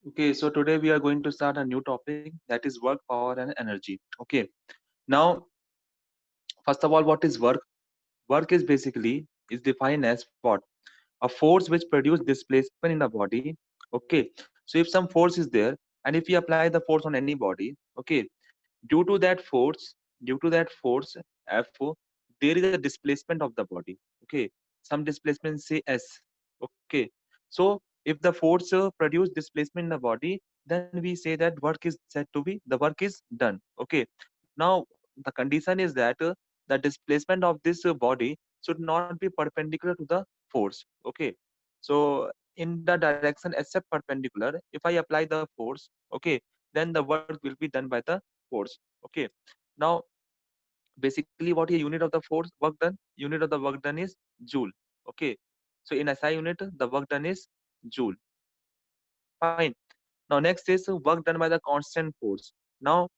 Okay, so today we are going to start a new topic that is work, power, and energy. Okay, now first of all, what is work? Work is basically is defined as what? A force which produces displacement in the body. Okay, so if some force is there, and if we apply the force on any body, okay, due to that force, F, there is a displacement of the body. Okay, some displacement say S. Okay, so if the force produce displacement in the body, then we say that work is said to be the work is done. Okay, now the condition is that the displacement of this body should not be perpendicular to the force. Okay, so in the direction except perpendicular, if I apply the force, okay, then the work will be done by the force. Okay, now basically what is unit of the force work done? Unit of the work done is joule. Okay, so in SI unit the work done is joule. Fine. Now next is work done by the constant force. Now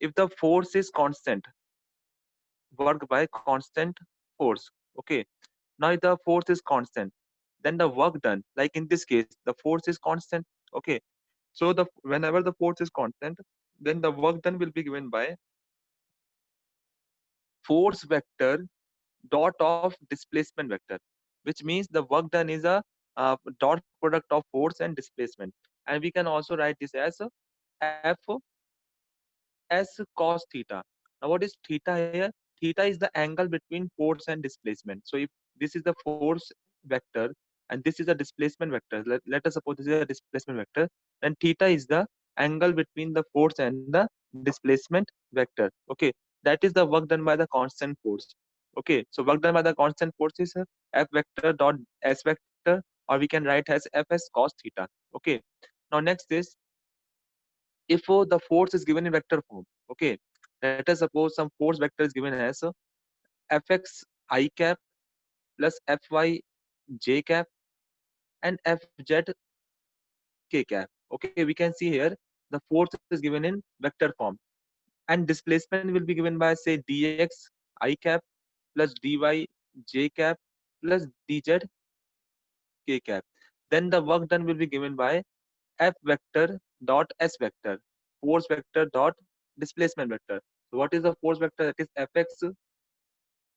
if the force is constant, work by constant force. Okay, now if the force is constant, then the work done, like in this case the force is constant. Okay, so the whenever the force is constant, then the work done will be given by force vector dot of displacement vector, which means the work done is a dot product of force and displacement. And we can also write this as F S cos theta. Now, what is theta here? Theta is the angle between force and displacement. So, if this is the force vector and this is a displacement vector, let us suppose this is a displacement vector, then theta is the angle between the force and the displacement vector. Okay, that is the work done by the constant force. Okay, so work done by the constant force is F vector dot S vector, or we can write as Fs cos theta. Okay, now next is if the force is given in vector form. Okay, let us suppose some force vector is given as fx I cap plus fy j cap and fz k cap. Okay, we can see here the force is given in vector form, and displacement will be given by say dx I cap plus dy j cap plus dz k cap. Then the work done will be given by f vector dot s vector, force vector dot displacement vector. So what is the force vector? That is fx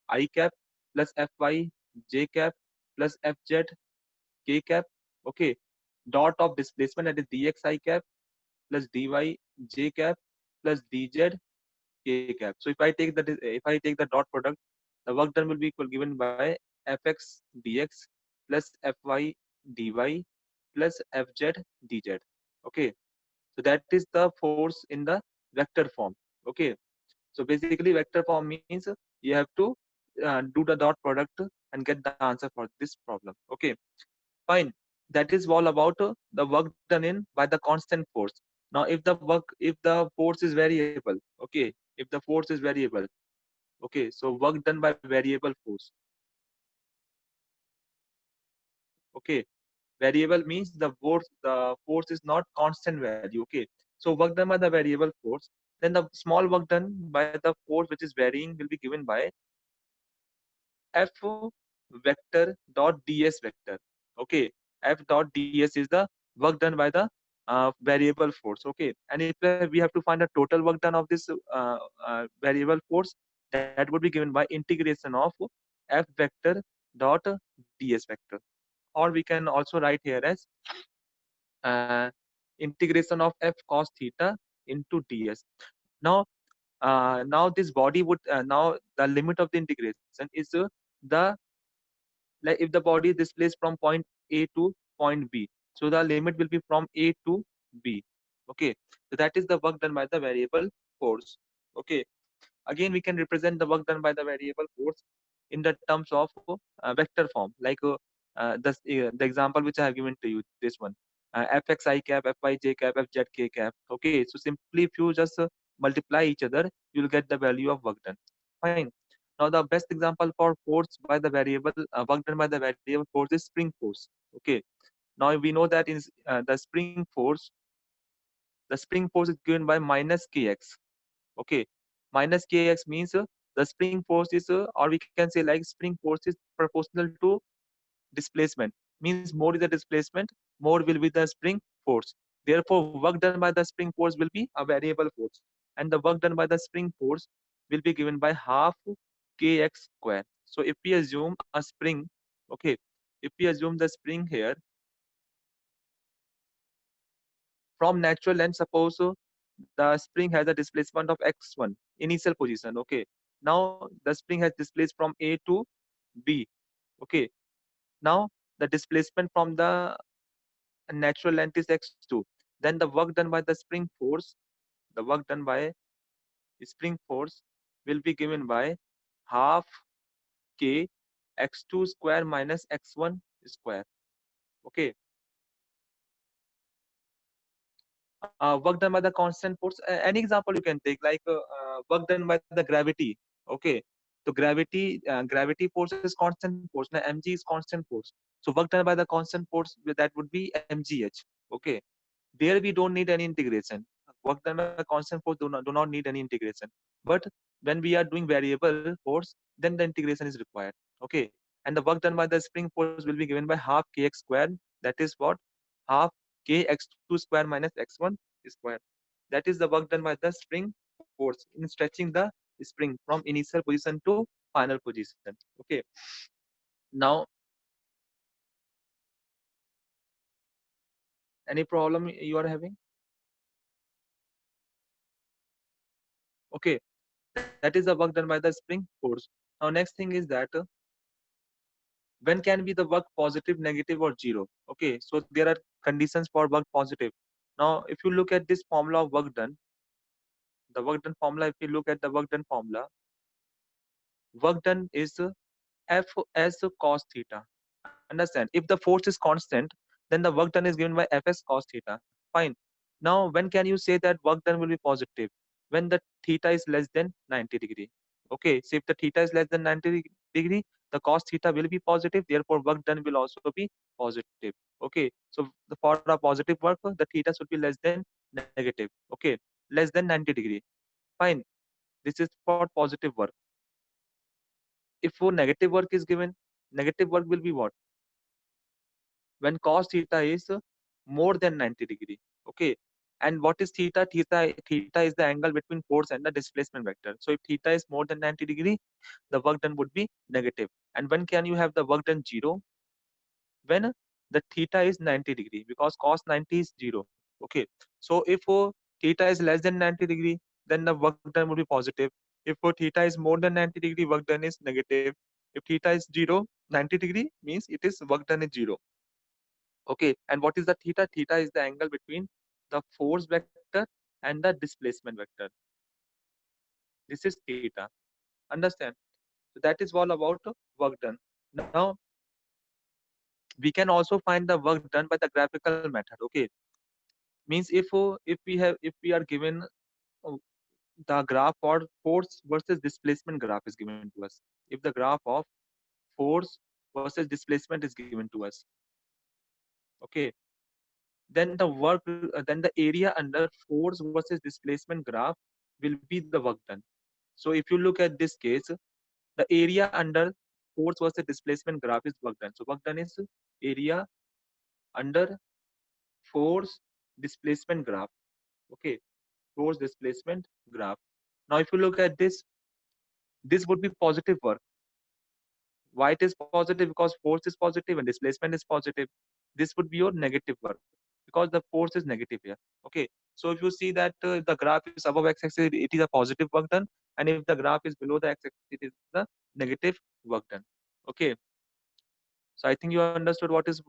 I cap plus fy j cap plus fz k cap. Okay, dot of displacement, that is dx I cap plus dy j cap plus dz k cap. So if I take the dot product, the work done will be equal given by fx dx plus fy dy plus fz dz. Okay, so that is the force in the vector form. Okay, so basically vector form means you have to do the dot product and get the answer for this problem. Okay, fine. That is all about the work done in by the constant force. Now if the force is variable, okay, if the force is variable, okay, so work done by variable force. Okay, variable means the force is not constant value. Okay, so work done by the variable force, then the small work done by the force which is varying will be given by f vector dot ds vector. Okay, f dot ds is the work done by the variable force. Okay, and if we have to find the total work done of this variable force, that would be given by integration of f vector dot ds vector, or we can also write here as uh, integration of f cos theta into ds. Now this body would now the limit of the integration is the like if the body is displaced from point A to point B, so the limit will be from A to B. Okay, so that is the work done by the variable force. Okay, again we can represent the work done by the variable force in the terms of vector form, like the example which I have given to you, this one, fx I cap, fy j cap, fz k cap. Okay, so simply if you just multiply each other, you will get the value of work done. Fine. Now the best example for force by the variable work done by the variable force is spring force. Okay, now we know that in the spring force is given by minus kx. Okay, minus kx means the spring force is or we can say like spring force is proportional to displacement, means more is the displacement, more will be the spring force. Therefore, work done by the spring force will be a variable force, and the work done by the spring force will be given by half kx square. So if we assume a spring, okay, if we assume the spring here from natural length, suppose the spring has a displacement of x1 initial position. Okay, now the spring has displaced from A to B. Okay, now the displacement from the natural length is x2. Then the work done by the spring force, the work done by spring force will be given by half k x2 square minus x1 square. Okay, work done by the constant force. Any example you can take, like work done by the gravity. Okay, so gravity force is constant force. Now mg is constant force. So work done by the constant force, that would be mgh. Okay, there we don't need any integration. Work done by constant force do not need any integration. But when we are doing variable force, then the integration is required. Okay, and the work done by the spring force will be given by half kx square. That is what? Half k x2 square minus x1 square. That is the work done by the spring force in stretching the spring from initial position to final position. Okay, now any problem you are having? Okay, that is the work done by the spring force. Now next thing is that when can be the work positive, negative, or zero? Okay, so there are conditions for work positive. Now if you look at this formula of work done, the work done formula, if you look at the work done formula, work done is f as cos theta. Understand? If the force is constant, then the work done is given by fs cos theta. Fine. Now, when can you say that work done will be positive? When the theta is less than 90 degree. Okay, so if the theta is less than 90 degree, the cos theta will be positive. Therefore, work done will also be positive. Okay, so for a positive work, the theta should be less than negative. Okay, less than 90 degree. Fine. This is for positive work. If for negative work is given, negative work will be what? When cos theta is more than 90 degree. Okay, and what is theta? Theta is the angle between force and the displacement vector. So if theta is more than 90 degree, the work done would be negative. And when can you have the work done zero? When the theta is 90 degree, because cos 90 is zero. Okay, so if theta is less than 90 degree, then the work done would be positive. If theta is more than 90 degree, work done is negative. If theta is zero, 90 degree means it is work done is zero. Okay, and what is the theta? Theta is the angle between the force vector and the displacement vector. This is theta. Understand? So that is all about work done. Now we can also find the work done by the graphical method. Okay, means if we are given uh, the graph for force versus displacement graph is given to us. If the graph of force versus displacement is given to us, okay, then the area under force versus displacement graph will be the work done. So if you look at this case, the area under force versus displacement graph is work done. So work done is area under force displacement graph. Okay, force displacement graph. Now if you look at this would be positive work. Why it is positive? Because force is positive and displacement is positive. This would be your negative work because the force is negative here. Okay, so if you see that the graph is above x-axis, it is a positive work done, and if the graph is below the x-axis, it is the negative work done. Okay, so I think you understood what is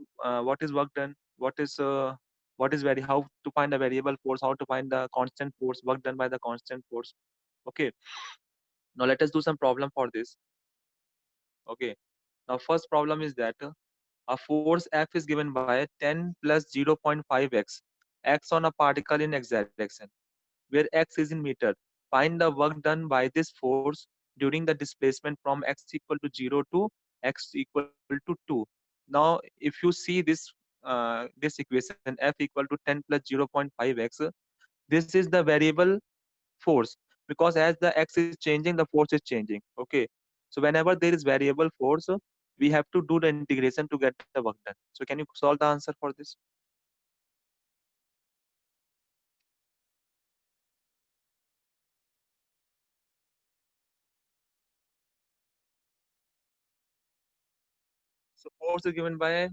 work done, what is very how to find the variable force, how to find the constant force, work done by the constant force. Okay, now let us do some problem for this. Okay, now first problem is that a force F is given by 10 plus 0.5x x on a particle in x direction, where x is in meter. Find the work done by this force during the displacement from x equal to 0 to x equal to 2. Now, if you see this equation F equal to 10 plus 0.5x, this is the variable force, because as the x is changing, the force is changing. Okay, so whenever there is variable force, we have to do the integration to get the work done. So can you solve the answer for this? So force is given by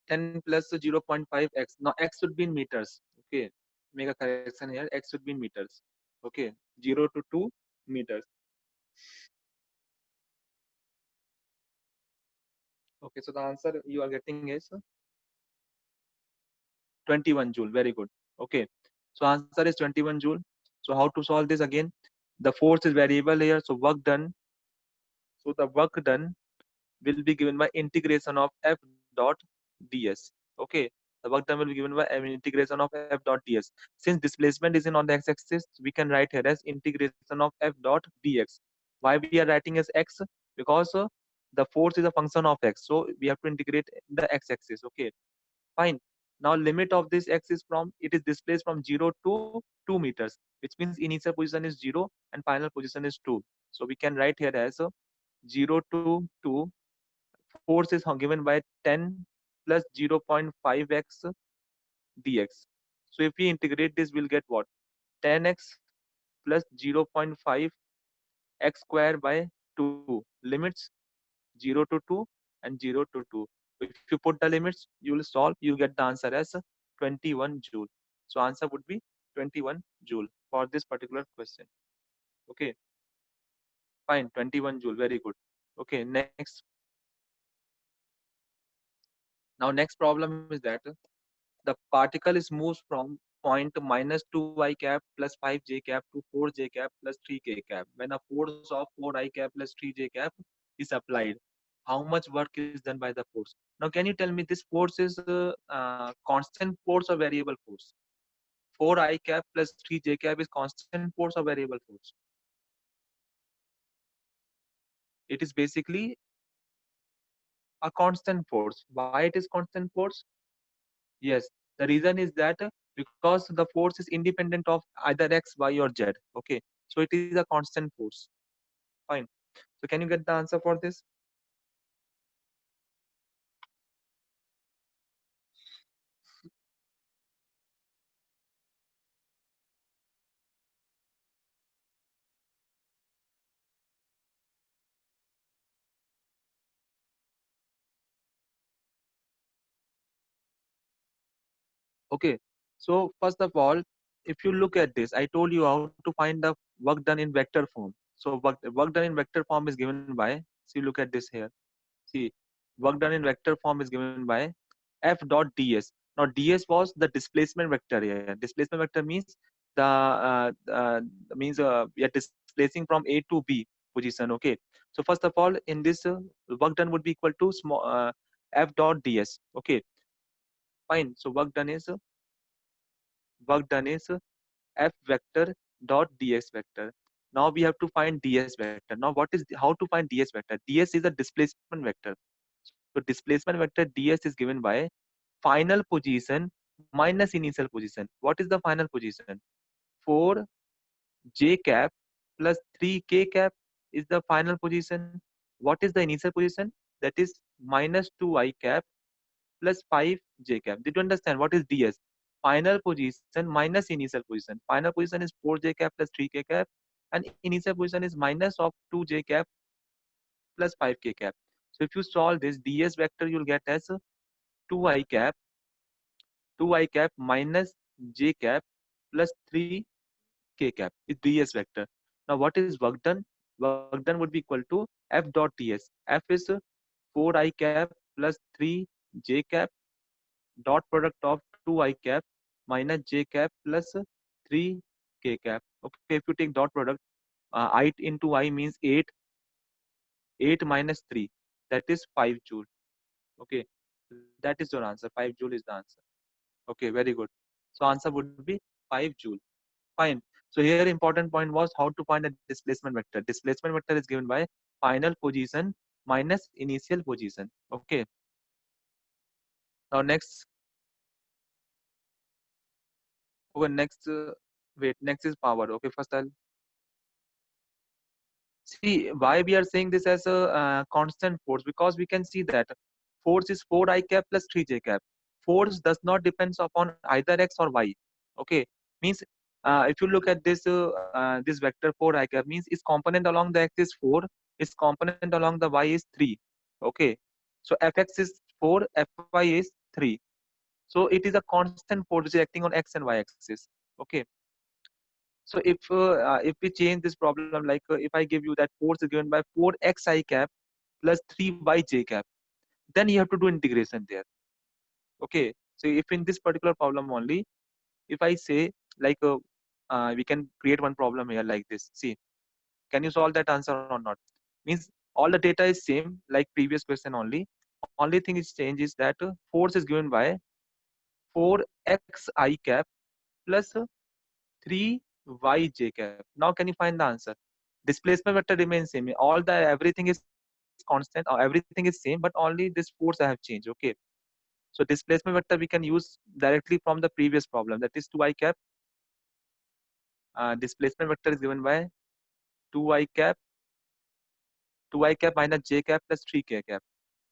10 plus 0.5 x. Now x should be in meters. Okay, make a correction here. X should be in meters. Okay, 0 to 2 meters. Okay, so the answer you are getting is 21 joule. Very good. Okay, so answer is 21 joule. So how to solve this again? The force is variable here. So work done. So the work done will be given by integration of f dot ds. Okay, the work done will be given by integration of f dot ds. Since displacement is in on the x-axis, we can write here as integration of f dot dx. Why we are writing as x? Because the force is a function of x, so we have to integrate the x-axis. Okay, fine. Now limit of this x is from, it is displaced from 0 to 2 meters, which means initial position is 0 and final position is 2. So we can write here as 0 to 2. Force is given by 10 plus 0.5x dx. So if we integrate this, we'll get what? 10x plus 0.5 x square by 2. Limits 0 to 2 and 0 to 2. If you put the limits, you will solve, you get the answer as 21 joule. So answer would be 21 joule for this particular question. Okay, fine, 21 joule, very good. Okay, next. Now next problem is that the particle is moves from point minus 2 I cap plus 5 j cap to 4 j cap plus 3 k cap. When a force of 4 I cap plus 3 j cap is applied, how much work is done by the force? Now, can you tell me this force is constant force or variable force? 4 I cap plus 3 j cap is constant force or variable force? It is basically a constant force. Why it is constant force? Yes, the reason is that because the force is independent of either x, y, or z. Okay, so it is a constant force. Fine. So can you get the answer for this? Okay. So first of all, if you look at this, I told you how to find the work done in vector form. So work done in vector form is given by. See, look at this here. See, work done in vector form is given by f dot ds. Now ds was the displacement vector here. Displacement vector means the we are displacing from a to b position. Okay. So first of all, in this work done would be equal to small f dot ds. Okay. Fine. So work done is f vector dot ds vector. Now we have to find ds vector. Now what is how to find ds vector? Ds is a displacement vector. So displacement vector ds is given by final position minus initial position. What is the final position? 4 j cap plus 3 k cap is the final position. What is the initial position? That is minus 2 I cap plus 5 j cap. Did you understand what is ds? Final position minus initial position. Final position is 4 j cap plus 3 k cap, and initial position is minus of 2 j cap plus 5 k cap. So if you solve this ds vector, you'll get as 2 I cap 2 I cap minus j cap plus 3 k cap is ds vector. Now what is work done? Work done would be equal to f dot ds. F is 4 I cap plus 3 j cap dot product of 2 I cap minus j cap plus 3 k cap. Okay, if you take dot product, I into I means 8, 8 minus 3, that is 5 joule. Okay, that is your answer. 5 joule is the answer. Okay, very good. So answer would be 5 joule. Fine. So here important point was how to find a displacement vector. Displacement vector is given by final position minus initial position. Okay. Now next, over next, wait, next is power. Okay, first I'll see why we are saying this as a constant force, because we can see that force is 4 I cap plus 3 j cap. Force does not depends upon either x or y. Okay, means if you look at this vector 4 I cap means its component along the x is 4, its component along the y is 3. Okay, So fx is 4, fy is 3. So it is a constant force which is acting on x and y axis. Okay. So if we change this problem, like if I give you that force is given by 4 xi cap plus 3 y j cap, then you have to do integration there. Okay. So if in this particular problem only, if I say like we can create one problem here like this. See, can you solve that answer or not? Means all the data is same like previous question only. Only thing is change is that force is given by 4 xi cap plus 3 yj cap. Now can you find the answer? Displacement vector remains same. All the everything is constant or everything is same, but only this force I have changed. Okay. So displacement vector we can use directly from the previous problem. That is 2 I cap. Displacement vector is given by 2 I cap, 2 I cap minus j cap plus 3 k cap.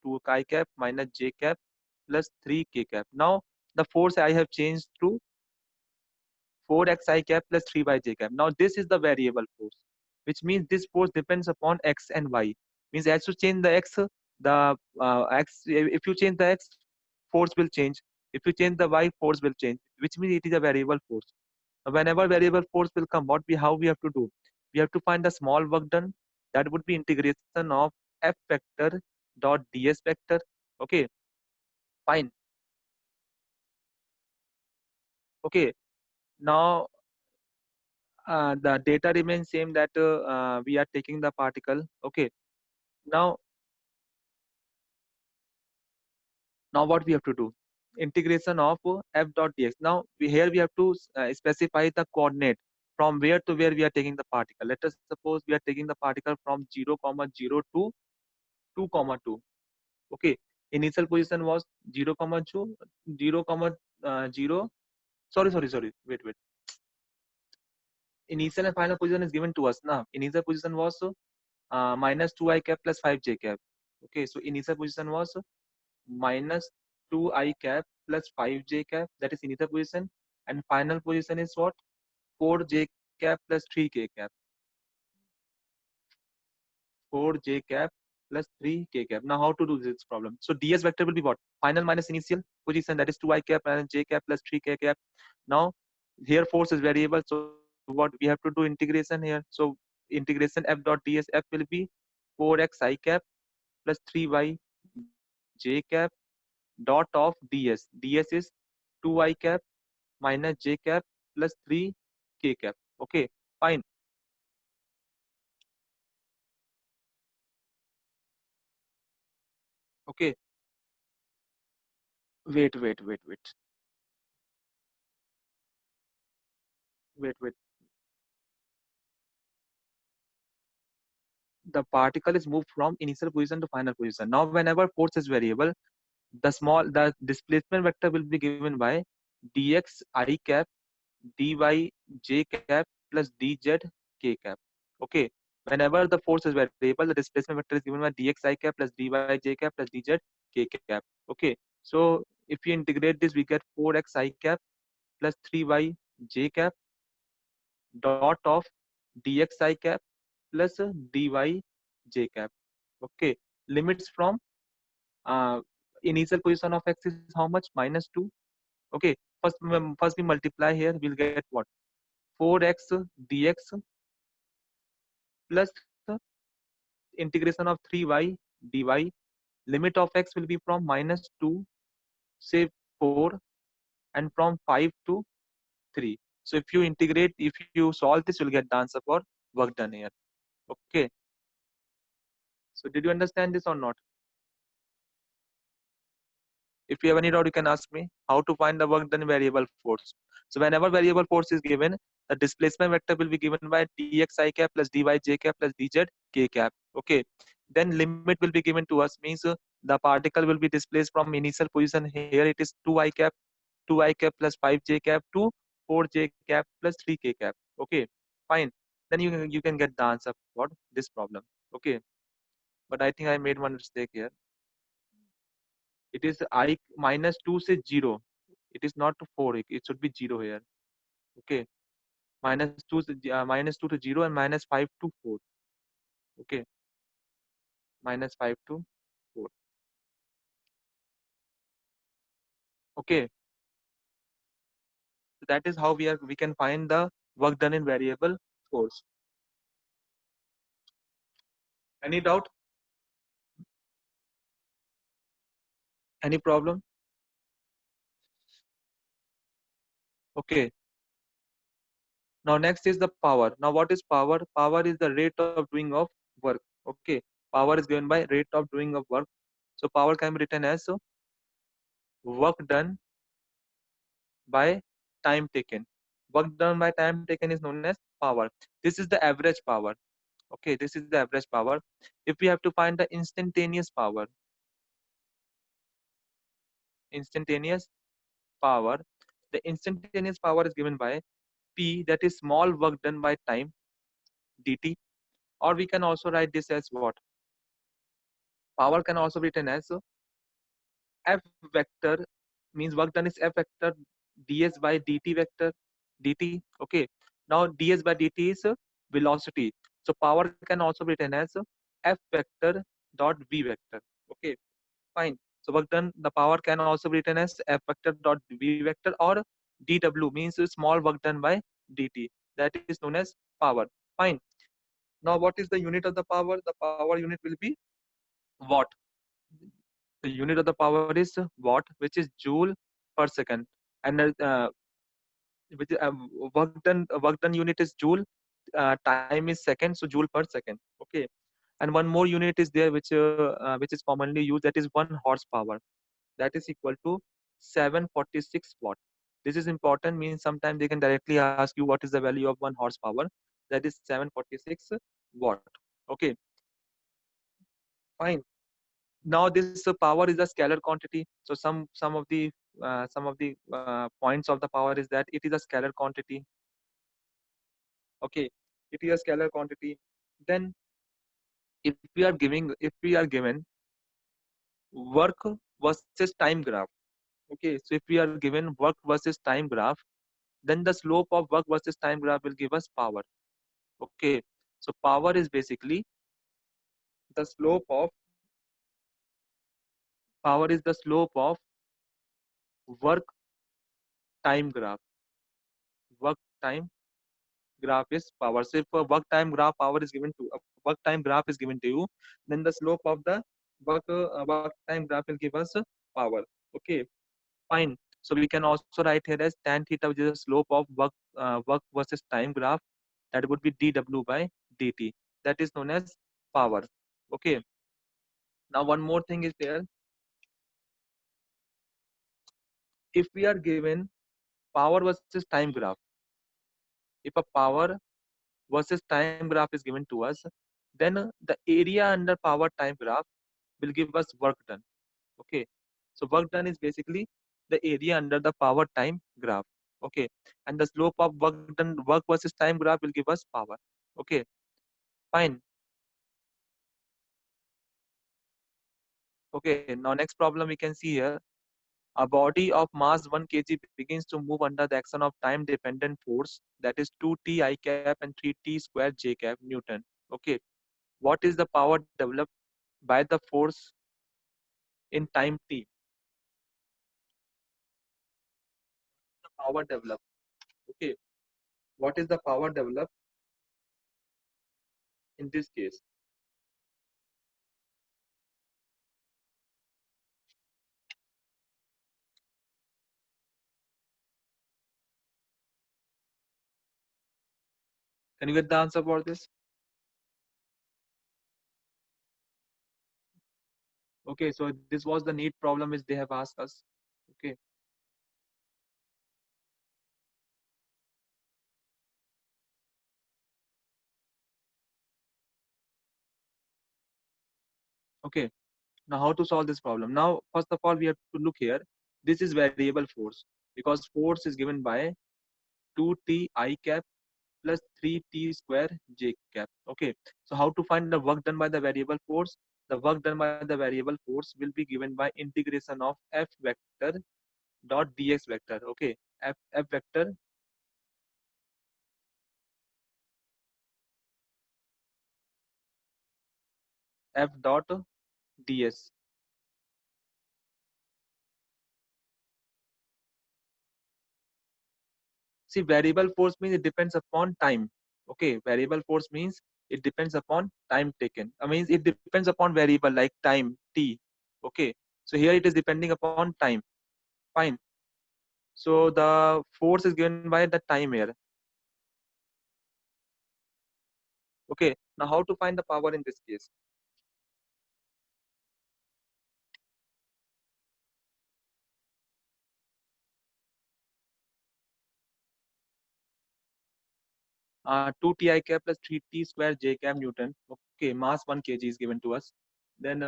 2 I cap minus j cap plus 3 k cap. Now the force I have changed to 4 xi cap plus 3 yj cap. Now this is the variable force, which means this force depends upon x and y. Means as you change the x, the x. If you change the x, force will change. If you change the y, force will change. Which means it is a variable force. Whenever variable force will come, how we have to do? We have to find the small work done. That would be integration of f vector dot ds vector. Okay, fine. Okay, now the data remains same that we are taking the particle. Okay, now what we have to do? Integration of f dot dx. Now here we have to specify the coordinate from where to where we are taking the particle. Let us suppose we are taking the particle from 0 comma 0 to 2 comma 2. Okay, initial position was 0 comma 2, 0 comma 0. Sorry. Wait. Initial and final position is given to us now. Initial position was minus 2 I cap plus 5 j cap. Okay, so initial position was minus 2 I cap plus 5 j cap. That is initial position. And final position is what? 4 j cap plus 3 k cap. 4 j cap plus 3 k cap. Now how to do this problem? So ds vector will be what? Final minus initial position, that is 2 I cap and j cap plus 3 k cap. Now here force is variable, so what we have to do integration here. So integration f dot ds, f will be 4 xi cap plus 3 y j cap dot of ds. ds is 2 I cap minus j cap plus 3 k cap. Okay, fine. Okay, wait. Wait. The particle is moved from initial position to final position. Now, whenever force is variable, the displacement vector will be given by dx I cap dy j cap plus dz k cap. Okay. Whenever the force is variable, the displacement vector is given by dx I cap plus dy j cap plus dz k cap. Okay. So if you integrate this, we get 4x I cap plus 3y j cap dot of dx I cap plus dy j cap. Okay. Limits from uh, initial position of x is how much? Minus 2. Okay. First we multiply here. We'll get what? 4x dx plus integration of 3y dy. Limit of x will be from minus 2, say 4, and from 5 to 3. So if you integrate, if you solve this, you'll get the answer for work done here. Okay. So did you understand this or not? If you have any doubt, you can ask me how to find the work done variable force. So whenever variable force is given, the displacement vector will be given by dx I cap plus dy j cap plus dz k cap. Okay. Then limit will be given to us, means the particle will be displaced from initial position. Here it is 2 I cap, 2 I cap plus 5 j cap to 4 j cap plus 3 k cap. Okay. Fine. Then you can get the answer for this problem. Okay. But I think I made one mistake here. It is I minus 2 say 0. It is not to 4. It should be 0 here. Okay. Minus 2 to 0 and minus 5 to 4. Okay. Minus 5 to 4. Okay, so that is how we can find the work done in variable force. Any doubt? Any problem? Okay. Now next is the power. Now what is power? Power is the rate of doing of work. Okay. Power is given by rate of doing of work. So power can be written as work done by time taken. Work done by time taken is known as power. This is the average power. Okay, this is the average power. If we have to find the instantaneous power, the instantaneous power is given by P, that is small work done by time, dt, or we can also write this as what? Power can also be written as F vector, means work done is F vector ds by dt vector dt. Okay. Now ds by dt is velocity. So power can also be written as F vector dot v vector. Okay. Fine. So work done, the power can also be written as F vector dot v vector, or dw, means small work done by dt. That is known as power. Fine. Now what is the unit of the power? The power unit will be watt. The unit of the power is watt, which is joule per second, and which work done unit is joule. Time is second, so joule per second. Okay, and one more unit is there which is commonly used. That is 1 horsepower. That is equal to 746 watt. This is important. Means sometimes they can directly ask you what is the value of 1 horsepower. That is 746 watt. Okay, fine. Now this power is a scalar quantity. So some of the points of the power is that it is a scalar quantity. Okay, it is a scalar quantity. Then if we are given work versus time graph. Okay, so if we are given work versus time graph, then the slope of work versus time graph will give us power. Okay, so power is basically the slope of power is the slope of work time graph. Work time graph is power. So if a work time graph power is given to a work time graph is given to you, then the slope of the work time graph will give us power. Okay, fine. So we can also write here as tan theta, which is the slope of work versus time graph. That would be dw by dt. That is known as power. Okay. Now one more thing is there. If we are given power versus time graph, if a power versus time graph is given to us, then the area under power time graph will give us work done. Okay, so work done is basically the area under the power time graph. Okay, and the slope of work versus time graph will give us power. Okay, fine. Okay, now next problem we can see here. A body of mass 1 kg begins to move under the action of time dependent force, that is 2t I cap and 3t square j cap Newton. Okay, what is the power developed by the force in time t? The power developed. Okay, what is the power developed in this case? Can you get the answer for this? Okay, so this was the neat problem which they have asked us. Okay, okay. Now how to solve this problem? Now, first of all, we have to look here. This is variable force because force is given by 2t I cap plus 3t square j cap. Okay, so how to find the work done by the variable force? The work done by the variable force will be given by integration of F vector dot dx vector. Okay, F vector F dot ds. See, variable force means it depends upon time. Okay, variable force means it depends upon time taken. I mean, it depends upon variable like time t. Okay, so here it is depending upon time. Fine. So the force is given by the time here. Okay, now how to find the power in this case? 2 ti cap plus 3t square j cap Newton. Okay, mass 1 kg is given to us. Then,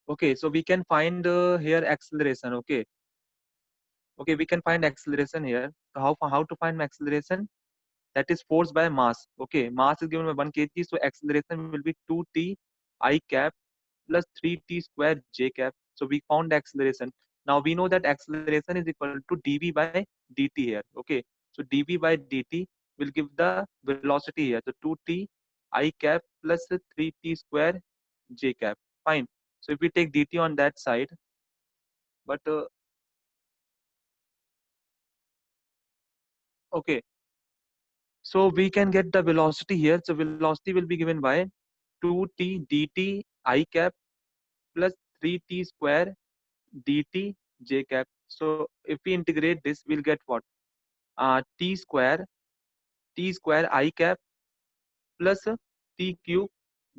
okay, so we can find here acceleration. Okay, okay, we can find acceleration here. So how to find acceleration? That is force by mass. Okay, mass is given by 1 kg, so acceleration will be 2t I cap plus 3t square j cap. So we found the acceleration. Now we know that acceleration is equal to dv by dt here. Okay, so dv by dt will give the velocity here. So 2t I cap plus 3t square j cap. Fine. So if we take dt on that side, but okay, so we can get the velocity here. So velocity will be given by 2t dt I cap plus 3t square dt j cap. So if we integrate this, we'll get what? T square I cap plus t cube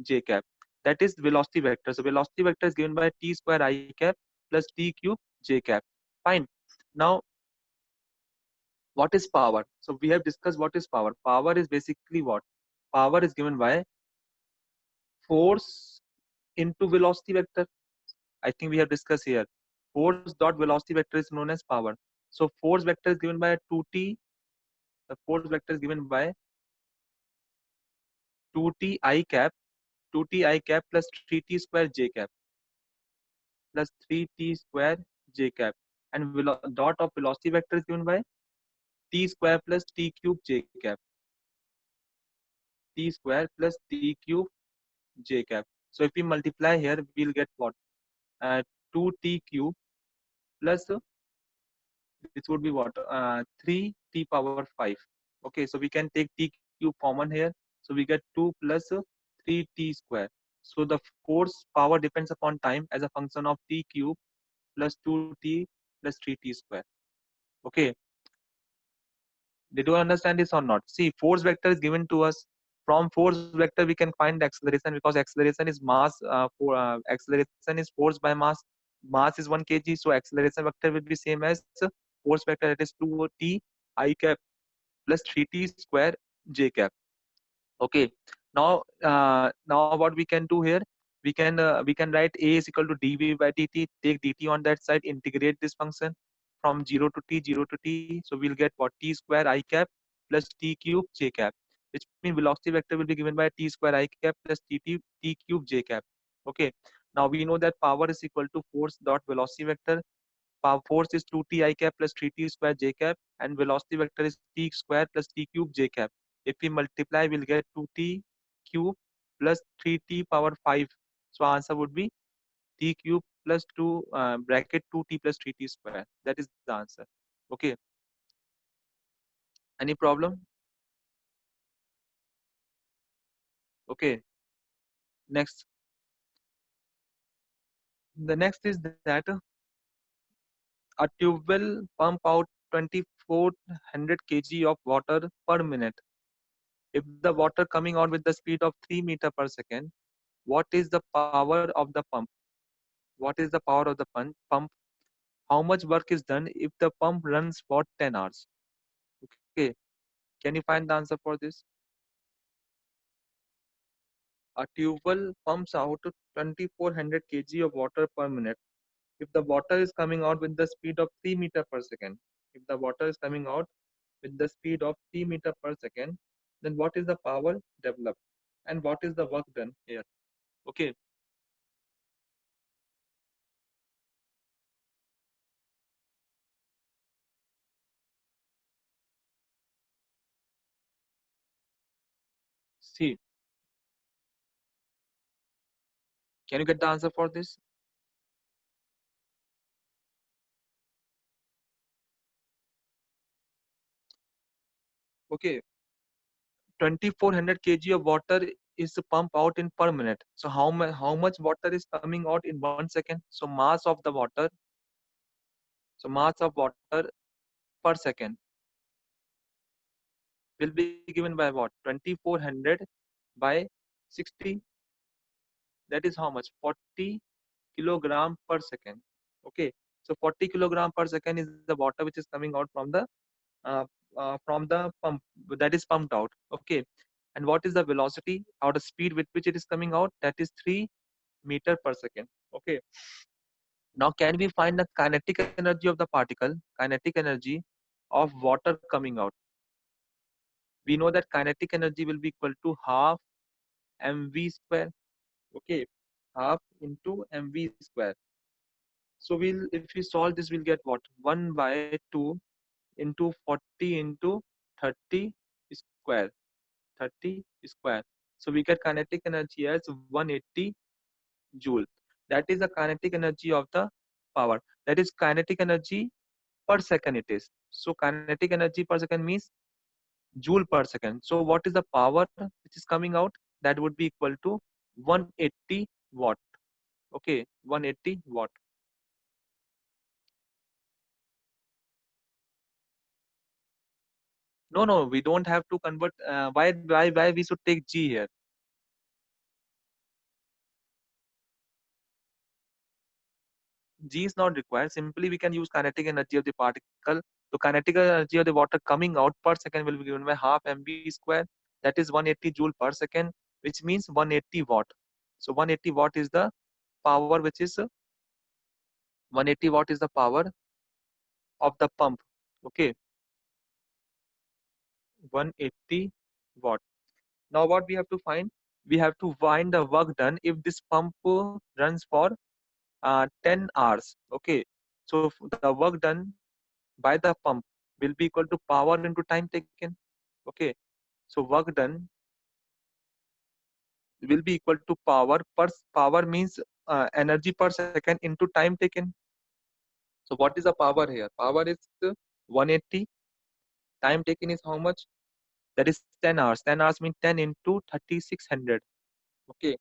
j cap. That is velocity vector. So velocity vector is given by t square I cap plus t cube j cap. Fine. Now, what is power? So we have discussed what is power. Power is basically what? Power is given by force into velocity vector. I think we have discussed here. Force dot velocity vector is known as power. So force vector is given by 2t. The force vector is given by 2t I cap, 2t I cap plus 3t square j cap plus 3t square j cap. And dot of velocity vector is given by t square plus t cube j cap. T square plus t cube j cap. So if we multiply here, we'll get what? 2t cube plus this would be what? 3t power 5. Okay, so we can take t cube common here. So we get 2 plus 3t square. So the force power depends upon time as a function of t cube plus 2t plus 3t square. Okay, did you understand this or not? See, force vector is given to us. From force vector, we can find acceleration because acceleration is mass. Acceleration is force by mass. Mass is 1 kg, so acceleration vector will be same as force vector. That is 2t I cap plus 3t square j cap. Okay. Now what we can do here? We can write a is equal to dv by dt. Take dt on that side. Integrate this function from 0 to t, 0 to t. So we'll get what? T square I cap plus t cube j cap, which means velocity vector will be given by t square I cap plus t cube j cap. Okay. Now we know that power is equal to force dot velocity vector. Power force is 2t I cap plus 3t square j cap, and velocity vector is t square plus t cube j cap. If we multiply, we'll get 2t cube plus 3t power 5. So answer would be t cube plus 2 bracket 2t plus 3t square. That is the answer. Okay. Any problem? Okay. Next. The next is that a tube will pump out 2400 kg of water per minute. If the water coming out with the speed of 3 meter per second, what is the power of the pump? What is the power of the pump? How much work is done if the pump runs for 10 hours? Okay, can you find the answer for this? A tube well pumps out 2400 kg of water per minute. If the water is coming out with the speed of 3 meter per second, if the water is coming out with the speed of 3 meter per second, then what is the power developed and what is the work done here? Okay, see, can you get the answer for this? Okay, 2400 kg of water is pumped out in per minute. So how much water is coming out in 1 second? So mass of the water, mass of water per second will be given by what? 2400 by 60. That is how much? 40 kilogram per second. Okay, so 40 kilogram per second is the water which is coming out uh, from the pump, that is pumped out. Okay, and what is the velocity or the speed with which it is coming out? That is 3 meter per second. Okay, now can we find the kinetic energy of the particle, kinetic energy of water coming out? We know that kinetic energy will be equal to half mv square. Okay, half into mv square. So if we solve this, we'll get what? 1 by 2 into 40 into 30 square. 30 square. So we get kinetic energy as 180 joule. That is the kinetic energy of the power. That is kinetic energy per second it is. So kinetic energy per second means joule per second. So what is the power which is coming out? That would be equal to 180 watt. Okay, 180 watt. No, no, we don't have to convert. Why we should take G here? G is not required. Simply we can use kinetic energy of the particle. So kinetic energy of the water coming out per second will be given by half mv square. That is 180 joule per second, which means 180 watt. So 180 watt is the power, which is 180 watt is the power of the pump. Okay, 180 watt. Now what we have to find? We have to find the work done if this pump runs for 10 hours. Okay, so the work done by the pump will be equal to power into time taken. Okay, so work done will be equal to power means energy per second into time taken. So what is the power here? Power is 180. Time taken is how much? That is 10 hours. 10 hours means 10 into 3600. Okay,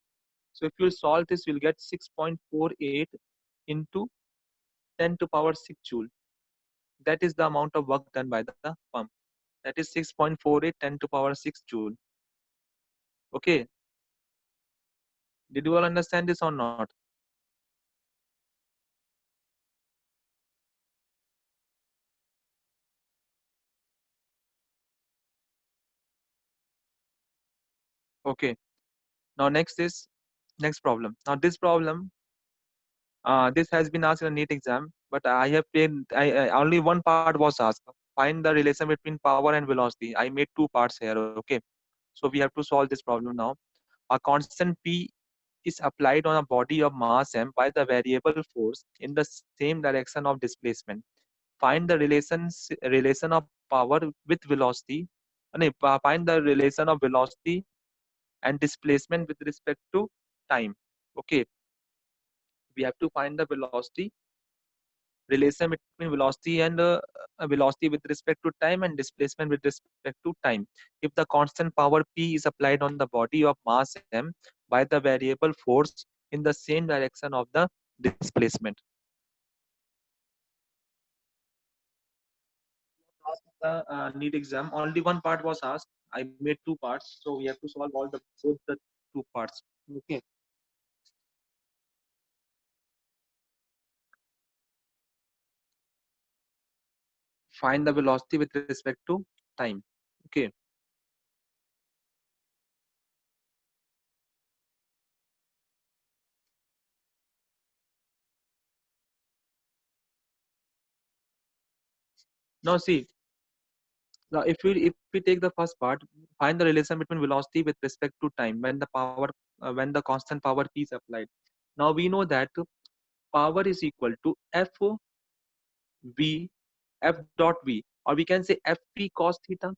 so if you solve this, you'll get 6.48 into 10 to power 6 joule. That is the amount of work done by the pump. That is 6.48 10 to power 6 joule. Okay, did you all understand this or not? Okay, now next problem. Now this problem, this has been asked in a NEET exam, but I have paid. Only one part was asked. Find the relation between power and velocity. I made two parts here. Okay, so we have to solve this problem now. A constant P is applied on a body of mass m by the variable force in the same direction of displacement. Find the relation of power with velocity. Find the relation of velocity and displacement with respect to time. Okay, we have to find the velocity relation between velocity and velocity with respect to time and displacement with respect to time. If the constant power P is applied on the body of mass m by the variable force in the same direction of the displacement. Asked the NEET exam, only one part was asked. I made two parts, so we have to solve all the both the two parts. Okay. Find the velocity with respect to time. Okay. Now see, now if we take the first part, find the relation between velocity with respect to time when the power when the constant power P is applied. Now we know that power is equal to F V F dot V, or we can say Fp cos theta.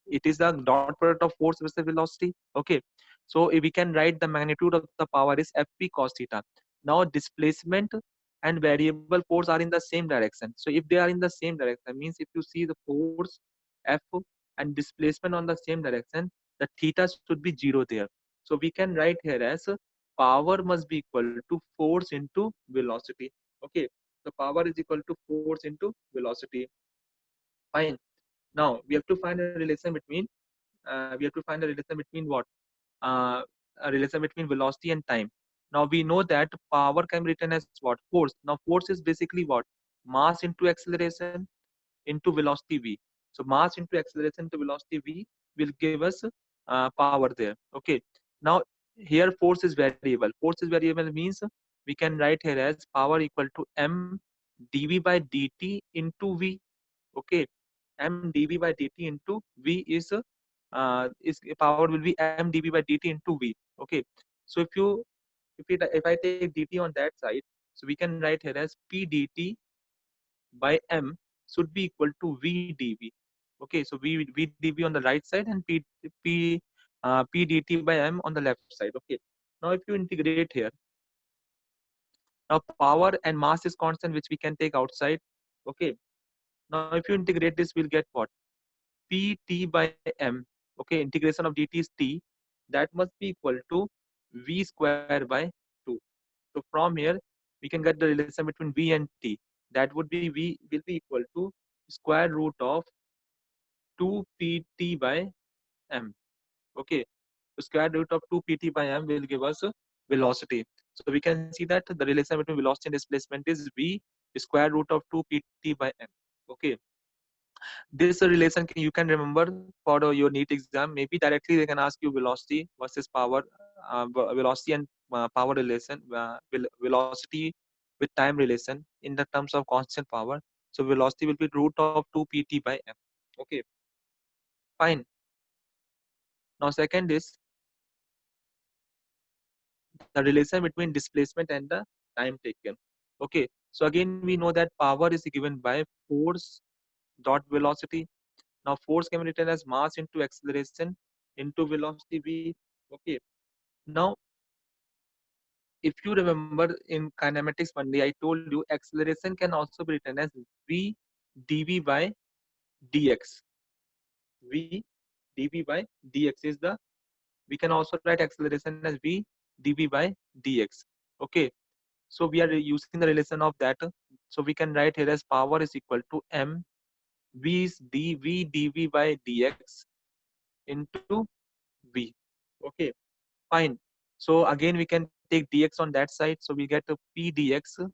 It is the dot product of force versus velocity. Okay, so if we can write the magnitude of the power is Fp cos theta. Now displacement and variable force are in the same direction. So if they are in the same direction, means if you see the force F and displacement on the same direction, the theta should be 0 there. So we can write here as power must be equal to force into velocity. Okay, so power is equal to force into velocity. Fine. Now we have to find a relation between what? Uh, a relation between velocity and time. Now we know that power can be written as what? Force. Now force is basically what? Mass into acceleration into velocity v. So mass into acceleration into velocity v will give us power there. Okay. Now here force is variable. Force is variable means we can write here as power equal to m dv by dt into v. Okay, m dv by dt into v is power will be m dv by dt into v. Okay, so if I take dt on that side, so we can write here as p dt by m should be equal to v dv. Okay, so v dv on the right side and p p dt by m on the left side. Okay, now if you integrate here, now power and mass is constant, which we can take outside. Okay, now if you integrate this, we'll get what? Pt by m. Okay, integration of dt is t. That must be equal to v square by 2. So from here, we can get the relation between v and t. That would be v will be equal to square root of 2pt by m. Okay, so square root of 2pt by m will give us velocity. So we can see that the relation between velocity and displacement is v square root of 2pt by m. Okay, this relation you can remember for your NEET exam. Maybe directly they can ask you velocity versus power, velocity and power relation, velocity with time relation in the terms of constant power. So velocity will be root of 2pt by m. Okay, fine. Now second is the relation between displacement and the time taken. Okay, so again we know that power is given by force dot velocity. Now force can be written as mass into acceleration into velocity v. Okay. Now if you remember in kinematics one day I told you acceleration can also be written as v dv by dx. v dv by dx is the, we can also write acceleration as v dv by dx. Okay. So we are using the relation of that. So we can write here as power is equal to m v is dv dv by dx into v. Okay, fine. So again, we can take dx on that side. So we get a p dx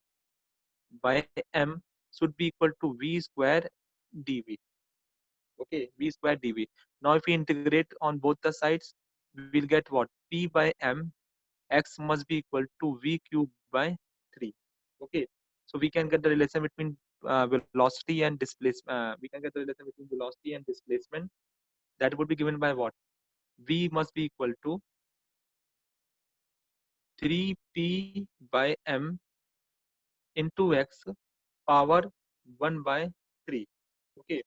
by m should be equal to v square dv. Okay, v square dv. Now if we integrate on both the sides, we'll get what? P by m x must be equal to v cube by 3. Okay, so we can get the relation between velocity and displacement. We can get the relation between velocity and displacement. That would be given by what? V must be equal to 3p by m into x power 1 by 3. Okay,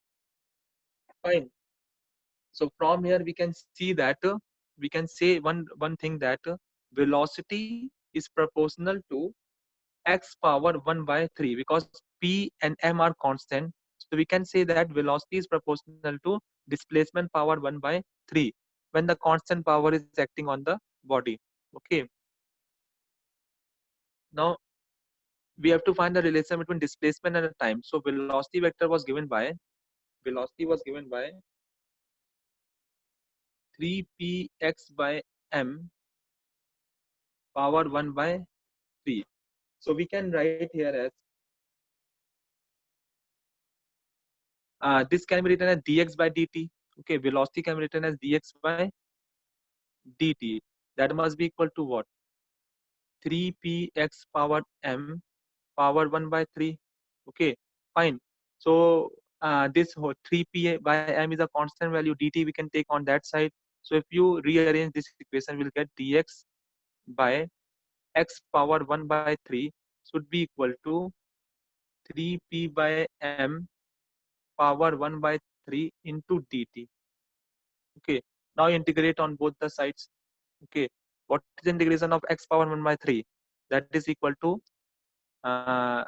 fine. So from here we can see that we can say one thing that velocity is proportional to x power 1 by 3 because p and m are constant. So we can say that velocity is proportional to displacement power 1 by 3 when the constant power is acting on the body. Okay, now we have to find the relation between displacement and time. So velocity was given by 3px by m power 1 by 3. So we can write here as this can be written as dx by dt. Okay, velocity can be written as dx by dt. That must be equal to what? 3px power m power 1 by 3. Okay, fine. So this whole 3p by m is a constant value. Dt we can take on that side. So if you rearrange this equation, we'll get dx by x power 1 by 3 should be equal to 3p by m power 1 by 3 into dt. Okay, now integrate on both the sides. Okay, what is the integration of x power 1 by 3? That is equal to uh,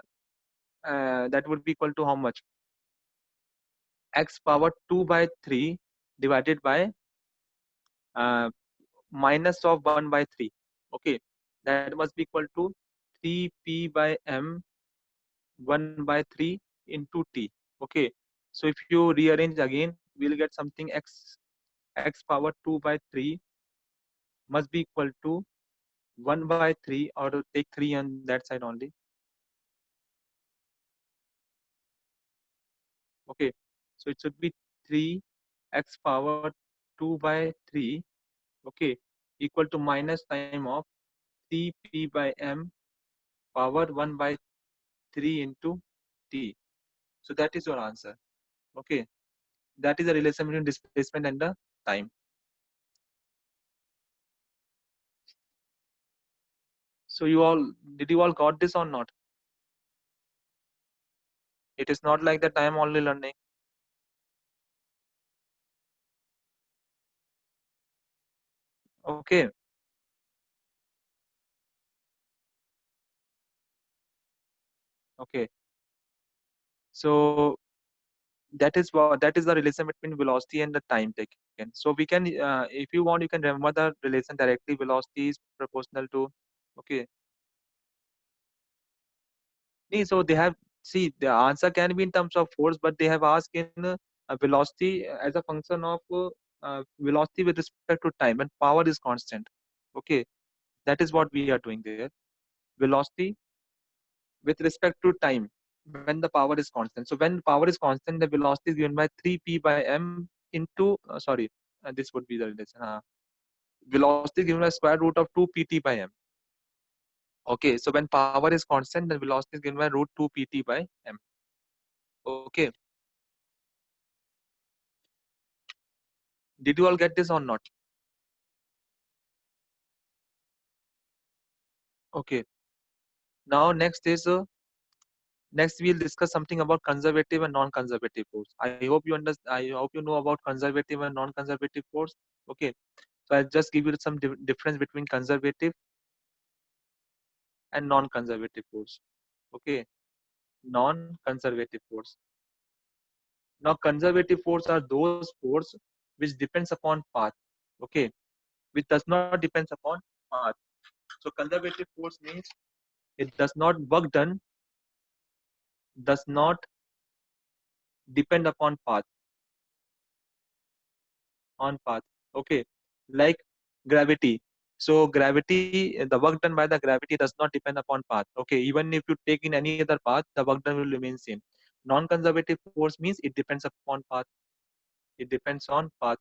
that would be equal to how much? X power 2 by 3 divided by uh, minus of 1 by 3. Okay, that must be equal to 3p by m 1 by 3 into t. Okay, so if you rearrange again, we'll get something x power 2 by 3 must be equal to 1 by 3, or take 3 on that side only. Okay, so it should be 3 x power 2 by 3. Okay, equal to minus time of 3p by m power 1 by 3 into t. So that is your answer. Okay, that is the relation between displacement and the time. So you all, did you all got this or not? It is not like that I am only learning. Okay, okay. So that is the relation between velocity and the time taken. So we can, if you want, you can remember the relation directly. Velocity is proportional to, okay. So they have, see, the answer can be in terms of force, but they have asked in velocity as a function of velocity with respect to time, and power is constant. Okay, that is what we are doing there. Velocity with respect to time when the power is constant. So when power is constant, the velocity is given by 3p by m into, sorry, this would be the relation. Velocity is given by square root of 2 pt by m. Okay, so when power is constant, the velocity is given by root 2 pt by m. Okay, did you all get this or not? Okay, now next we'll discuss something about conservative and non-conservative force. I hope you understand. I hope you know about conservative and non-conservative force. Okay, so I'll just give you some difference between conservative and non-conservative force. Okay, non-conservative force. Now, conservative force are those force which depends upon path. Okay, which does not depends upon path. So conservative force means it does not work done, does not depend upon path, on path. Okay, like gravity. So gravity, the work done by the gravity does not depend upon path. Okay, even if you take in any other path, the work done will remain same. Non-conservative force means it depends upon path. It depends on path.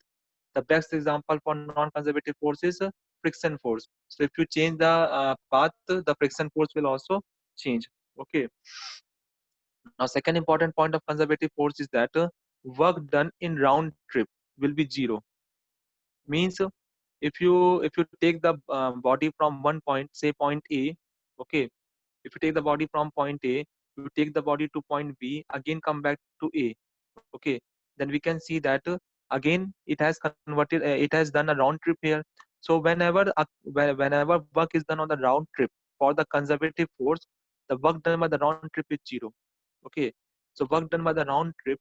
The best example for non-conservative force is friction force. So if you change the path, the friction force will also change. Okay. Now, second important point of conservative force is that work done in round trip will be zero. Means if you take the body from one point, say point A, okay. If you take the body from point A, you take the body to point B, again come back to A. Okay, then we can see that again it has converted, it has done a round trip here. So whenever work is done on the round trip for the conservative force, the work done by the round trip is zero. Okay, so work done by the round trip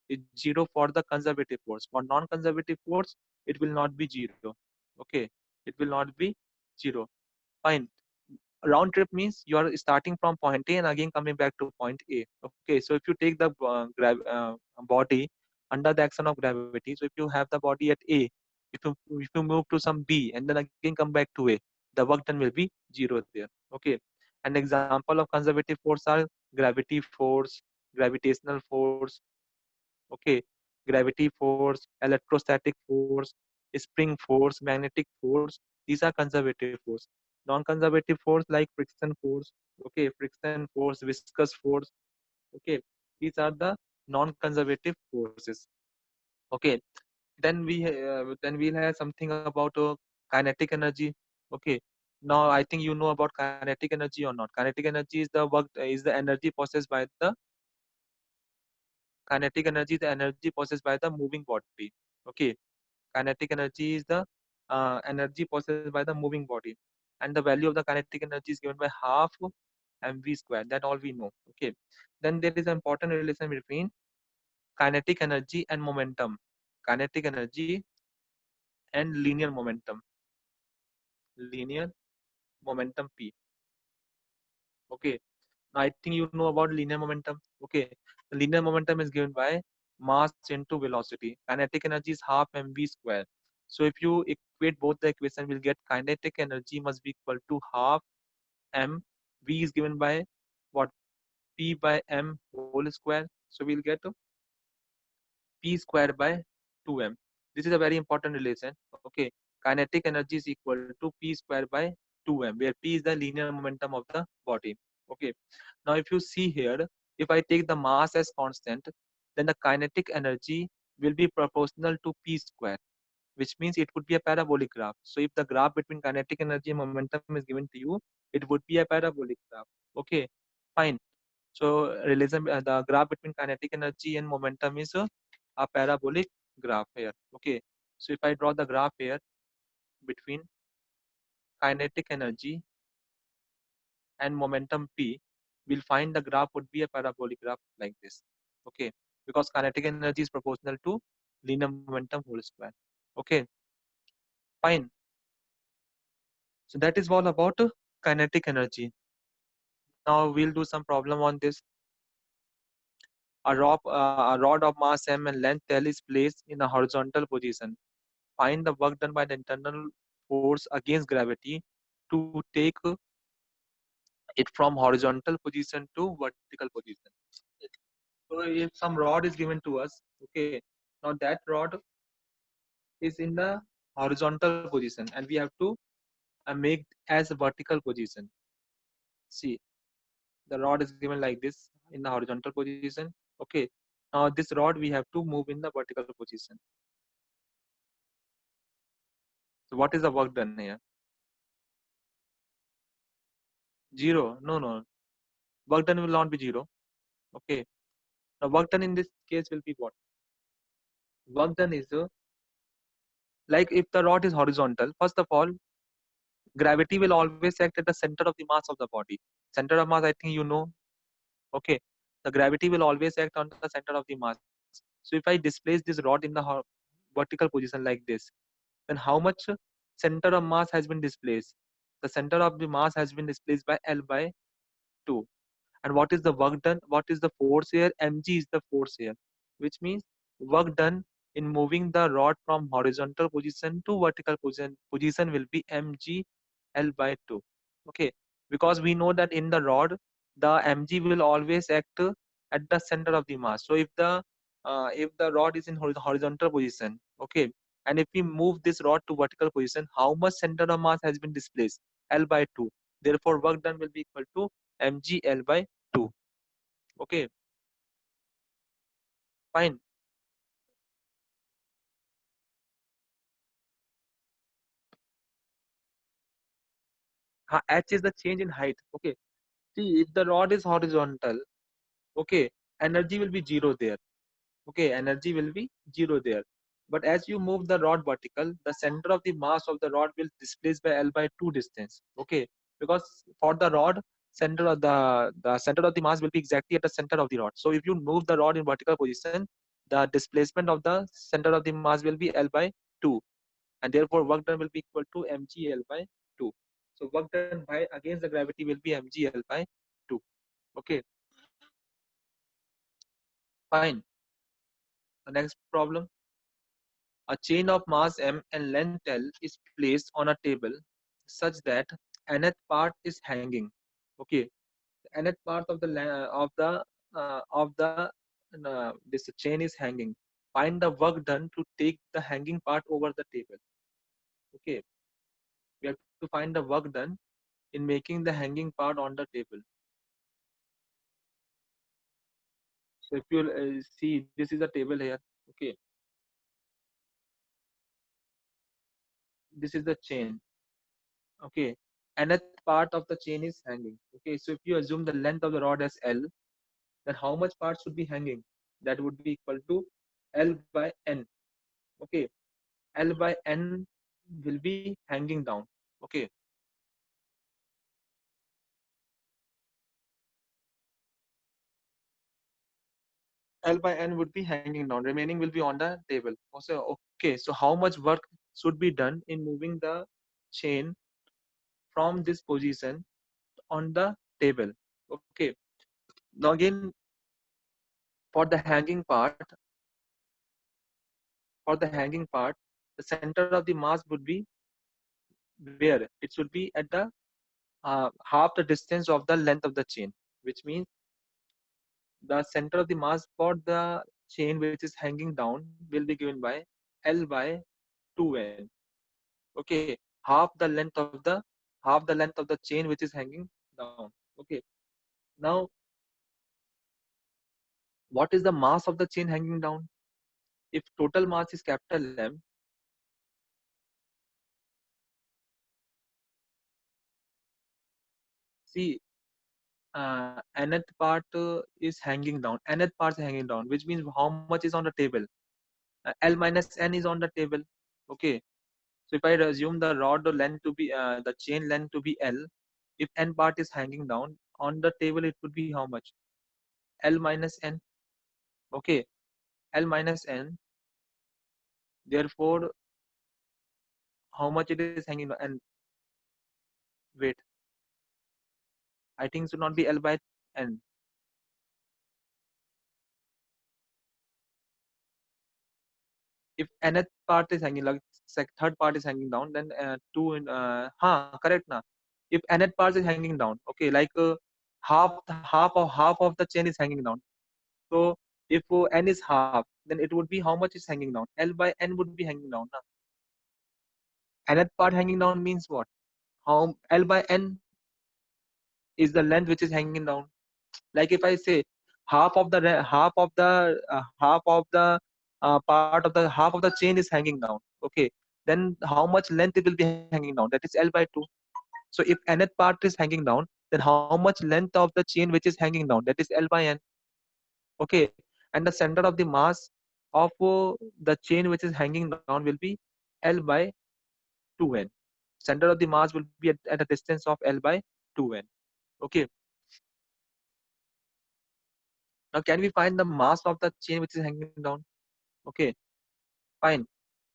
is zero for the conservative force. For non-conservative force, it will not be zero. Okay, it will not be zero. Fine. Round trip means you are starting from point A and again coming back to point A. Okay, so if you take the body under the action of gravity, so if you have the body at A, if you move to some B and then again come back to A, the work done will be zero there. Okay, an example of conservative force are gravity force, gravitational force. Okay, gravity force, electrostatic force, spring force, magnetic force. These are conservative force. Non-conservative force like friction force. Okay, friction force, viscous force. Okay, these are the non-conservative forces. Okay, then we'll have something about kinetic energy. Okay, now I think you know about kinetic energy or not. Kinetic energy is the energy possessed by the kinetic energy, the energy possessed by the moving body. Okay, kinetic energy is the energy possessed by the moving body, and the value of the kinetic energy is given by half mv square. That all we know. Okay, then there is an important relation between kinetic energy and momentum. kinetic energy and linear momentum. Linear momentum P. Okay. Now I think you know about linear momentum. Okay. The linear momentum is given by mass into velocity. Kinetic energy is half mv square. So if you equate both the equation, we'll get kinetic energy must be equal to half m. V is given by what? P by m whole square. So we'll get P square by 2m. This is a very important relation. Okay. Kinetic energy is equal to P square by 2m, where P is the linear momentum of the body. Okay. Now, if you see here, if I take the mass as constant, then the kinetic energy will be proportional to P square, which means it would be a parabolic graph. So if the graph between kinetic energy and momentum is given to you, it would be a parabolic graph. Okay, fine. So relation, the graph between kinetic energy and momentum is a parabolic graph here. Okay, so if I draw the graph here between kinetic energy and momentum P, we'll find the graph would be a parabolic graph like this. Okay, because kinetic energy is proportional to linear momentum whole square. Okay, fine. So that is all about kinetic energy. Now we'll do some problem on this. A rod of mass m and length L is placed in a horizontal position. Find the work done by the internal force against gravity to take it from horizontal position to vertical position. So if some rod is given to us, okay, now that rod is in the horizontal position and we have to make as a vertical position. See, the rod is given like this in the horizontal position. Okay, now this rod we have to move in the vertical position. So what is the work done here? Zero. No, no. Work done will not be zero. Okay. Now work done in this case will be what? Work done is like if the rod is horizontal, first of all, gravity will always act at the center of the mass of the body. Center of mass, I think you know. Okay. The gravity will always act on the center of the mass. So if I displace this rod in the vertical position like this, then how much center of mass has been displaced? The center of the mass has been displaced by L by 2. And what is the work done? What is the force here? Mg is the force here, which means work done in moving the rod from horizontal position to vertical position will be mg L by 2. Okay, because we know that in the rod, the mg will always act at the center of the mass. So if the rod is in horizontal position, okay, and if we move this rod to vertical position, how much center of mass has been displaced? L by 2. Therefore, work done will be equal to mg L by 2. Okay, fine. H is the change in height. Okay, see if the rod is horizontal, okay, energy will be zero there. Okay, energy will be zero there. But as you move the rod vertical, the center of the mass of the rod will displace by L by 2 distance. Okay, because for the rod, the center of the mass will be exactly at the center of the rod. So if you move the rod in vertical position, the displacement of the center of the mass will be L by 2, and therefore work done will be equal to mg L by 2. So work done by against the gravity will be mg L by 2. Okay, fine. The next problem. A chain of mass m and length L is placed on a table such that nth part is hanging. Okay, the nth part of the this chain is hanging. Find the work done to take the hanging part over the table. Okay, we have to find the work done in making the hanging part on the table. So if you see, this is a table here. Okay, this is the chain. Okay, nth part of the chain is hanging. Okay, so if you assume the length of the rod as L, then how much part should be hanging? That would be equal to L by N. Okay, L by N will be hanging down. Okay, L by N would be hanging down. Remaining will be on the table. Also, okay, so how much work should be done in moving the chain from this position on the table? Okay. Now again, for the hanging part, the center of the mass would be where? It should be at the half the distance of the length of the chain, which means the center of the mass for the chain which is hanging down will be given by L by 2n. Okay, half the length of the chain which is hanging down. Okay, now what is the mass of the chain hanging down? If total mass is capital M, see, nth part is hanging down. Nth part is hanging down, which means how much is on the table? L minus n is on the table. Okay, so if I assume the rod length to be the chain length to be L, if n part is hanging down on the table, it would be how much? L minus n. Okay, L minus n. Therefore, how much it is hanging down? And wait, I think it should not be L by n. If nth part is hanging, like third part is hanging down, then two in correct na. If nth part is hanging down, okay, like half of the chain is hanging down. So if n is half, then it would be how much is hanging down? L by n would be hanging down na. Nth part hanging down means what? How L by n is the length which is hanging down. Like if I say half of the chain is hanging down, okay, then how much length it will be hanging down? That is L by 2. So if nth part is hanging down, then how much length of the chain which is hanging down? That is L by n. Okay, and the center of the mass of the chain which is hanging down will be L by 2n. Center of the mass will be at a distance of L by 2n. Okay, now can we find the mass of the chain which is hanging down? Okay, fine.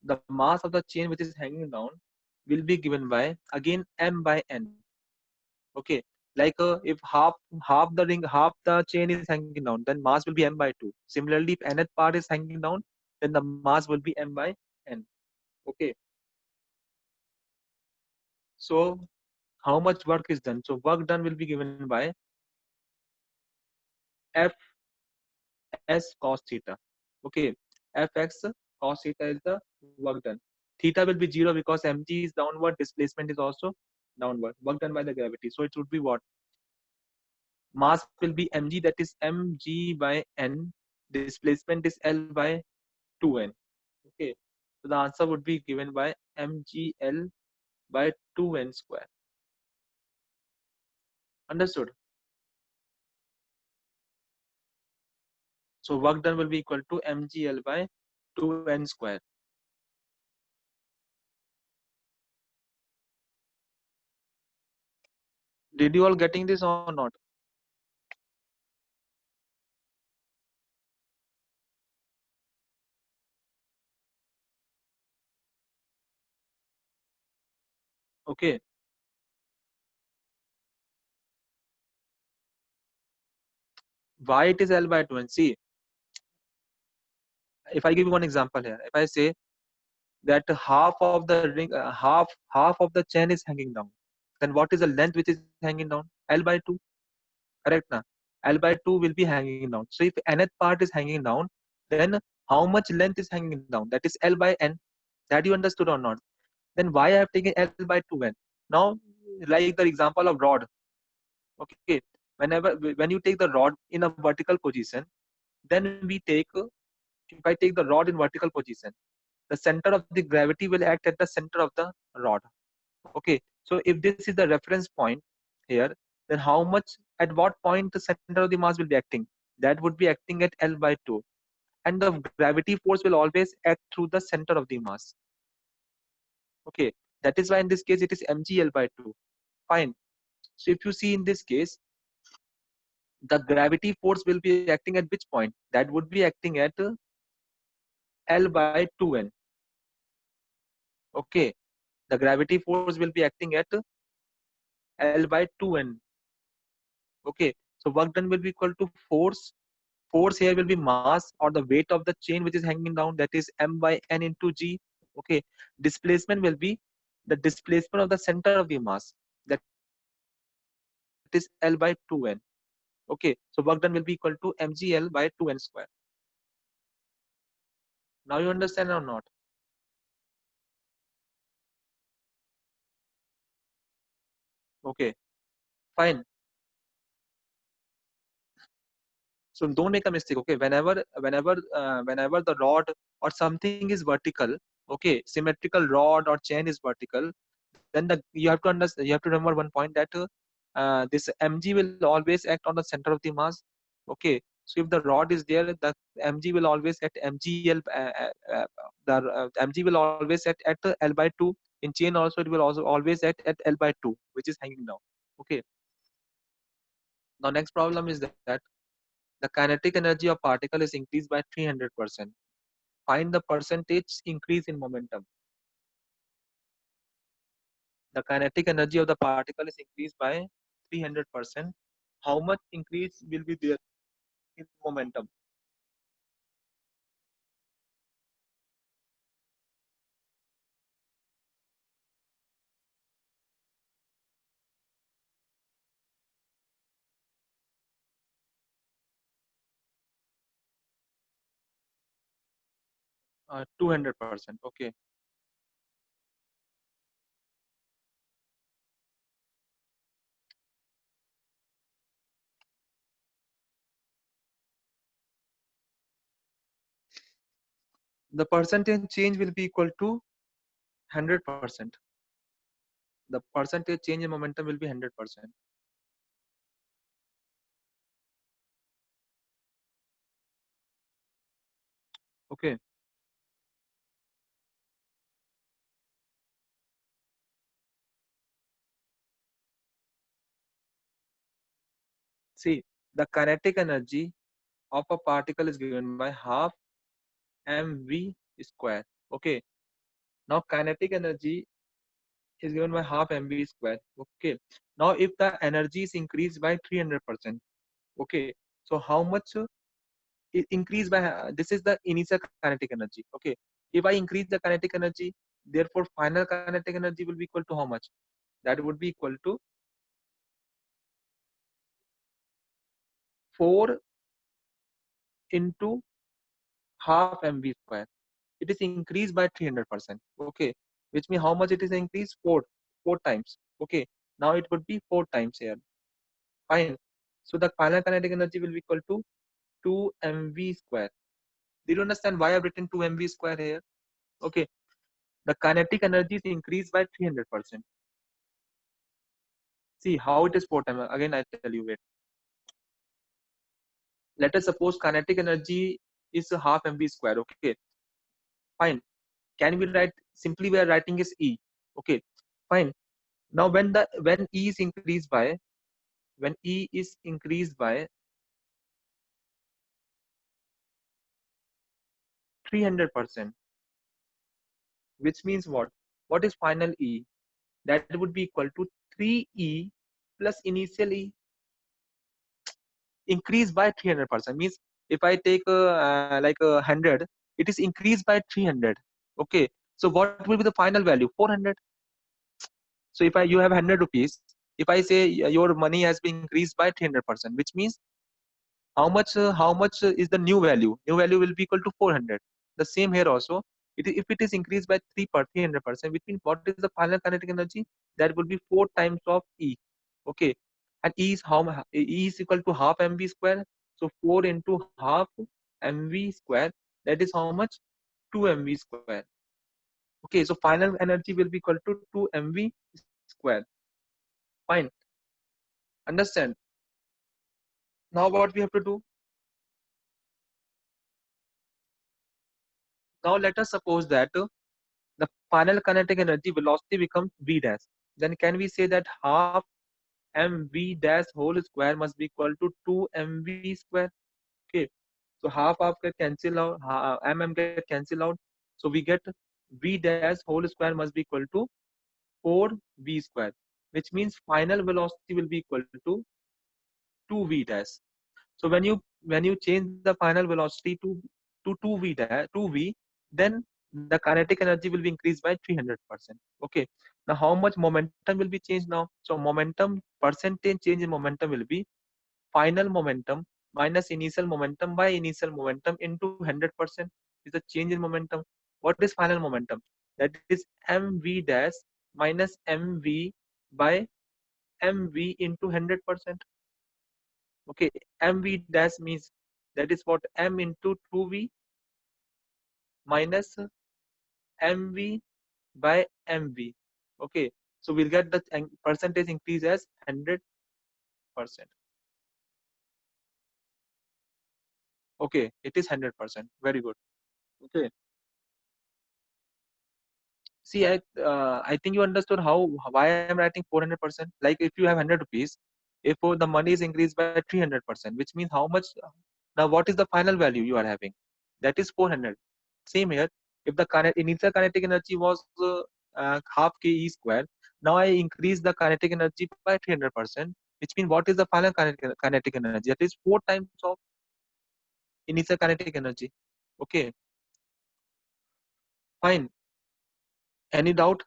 The mass of the chain which is hanging down will be given by again m by n. Okay, like if half the chain is hanging down, then mass will be m by 2. Similarly, if nth part is hanging down, then the mass will be m by n. Okay, so how much work is done? So work done will be given by f s cos theta. Okay, fx cos theta is the work done. Theta will be 0 because mg is downward, displacement is also downward. Work done by the gravity. So it would be what? Mass will be mg, that is mg by n. Displacement is L by 2n. Okay, so the answer would be given by mgl by 2n square. Understood? So work done will be equal to mgl by 2n square. Did you all getting this or not? Okay, why it is L by 2n? See, if I give you one example here, if I say that half of the ring, half of the chain is hanging down, then what is the length which is hanging down? L by 2. Correct na? L by 2 will be hanging down. So if nth part is hanging down, then how much length is hanging down? That is L by n. That you understood or not? Then why I have taken L by 2n? Now, like the example of rod. Okay, when you take the rod in a vertical position, then we take if I take the rod in vertical position, the center of the gravity will act at the center of the rod. Okay, so if this is the reference point here, then how much, at what point the center of the mass will be acting? That would be acting at L by 2. And the gravity force will always act through the center of the mass. Okay, that is why in this case it is mgl by 2. Fine. So if you see in this case, the gravity force will be acting at which point? That would be acting at L by 2n. Okay, the gravity force will be acting at L by 2n. Okay, so work done will be equal to force. Force here will be mass or the weight of the chain which is hanging down, that is m by n into g. Okay, displacement will be the displacement of the center of the mass, that is L by 2n. Okay, so work done will be equal to mgl by 2n square. Now you understand or not? Okay, fine. So don't make a mistake. Okay, whenever the rod or something is vertical, okay, symmetrical rod or chain is vertical, then you have to understand, you have to remember one point, that this mg will always act on the center of the mass. Okay, so if the rod is there, the mg will always at mgl, the mg will always at L by 2. In chain also it will also always at L by 2, which is hanging down. Okay, now next problem is that the kinetic energy of particle is increased by 300%. Find the percentage increase in momentum. The kinetic energy of the particle is increased by 300%. How much increase will be there in momentum? 200%. Okay. The percentage change will be equal to 100%. The percentage change in momentum will be 100%. Okay. See, the kinetic energy of a particle is given by half mv square. Okay. Now kinetic energy is given by half mv square. Okay. Now if the energy is increased by 300%, okay, so how much it increase by, this is the initial kinetic energy. Okay, if I increase the kinetic energy, therefore final kinetic energy will be equal to how much? That would be equal to 4 into half mv square. It is increased by 300%. Okay, which means how much it is increased? 4 times. Okay, now it would be 4 times here. Fine. So the final kinetic energy will be equal to 2 mv square. Did you understand why I've written 2 mv square here? Okay, the kinetic energy is increased by 300%. See how it is 4 times. Again, I tell you, wait. Let us suppose kinetic energy is half mv square. Okay, fine. Can we write simply? We are writing is E. Okay, fine. Now when E is increased by, when E is increased by 300%, which means what? What is final E? That would be equal to 3E plus initial E, increased by 300%. Means if I take like 100, it is increased by 300. Okay, so what will be the final value? 400. So if you have 100 rupees, if I say your money has been increased by 300%, which means how much is the new value? New value will be equal to 400. The same here also. If it is increased by 300%, which means what is the final kinetic energy? That will be 4 times of E. Okay, and E is E is equal to half mv square. So 4 into half mv square, that is how much? 2 mv square. Okay, so final energy will be equal to 2 mv square. Fine. Understand? Now what we have to do? Now let us suppose that the final kinetic energy velocity becomes v dash. Then can we say that half mv dash whole square must be equal to 2mv square. Okay, so half get cancel out, get cancel out, so we get v dash whole square must be equal to 4v square, which means final velocity will be equal to 2v dash. So when you change the final velocity to 2v, then the kinetic energy will be increased by 300%. Okay. Now how much momentum will be changed now? So momentum percentage change in momentum will be final momentum minus initial momentum by initial momentum into 100% is the change in momentum. What is final momentum? That is mv dash minus mv by mv into 100%. Okay, mv dash means that is what m into 2v minus mv by mv. Okay, so we'll get the percentage increase as 100%. Okay, it is 100%. Very good. Okay. See, I think you understood why I'm writing 400%. Like if you have 100 rupees, if the money is increased by 300%, which means how much? Now, what is the final value you are having? That is 400. Same here. If the initial kinetic energy was half k e square, now I increase the kinetic energy by 300%, which means what is the final kinetic energy? That is 4 times of initial kinetic energy. Okay, fine. Any doubt?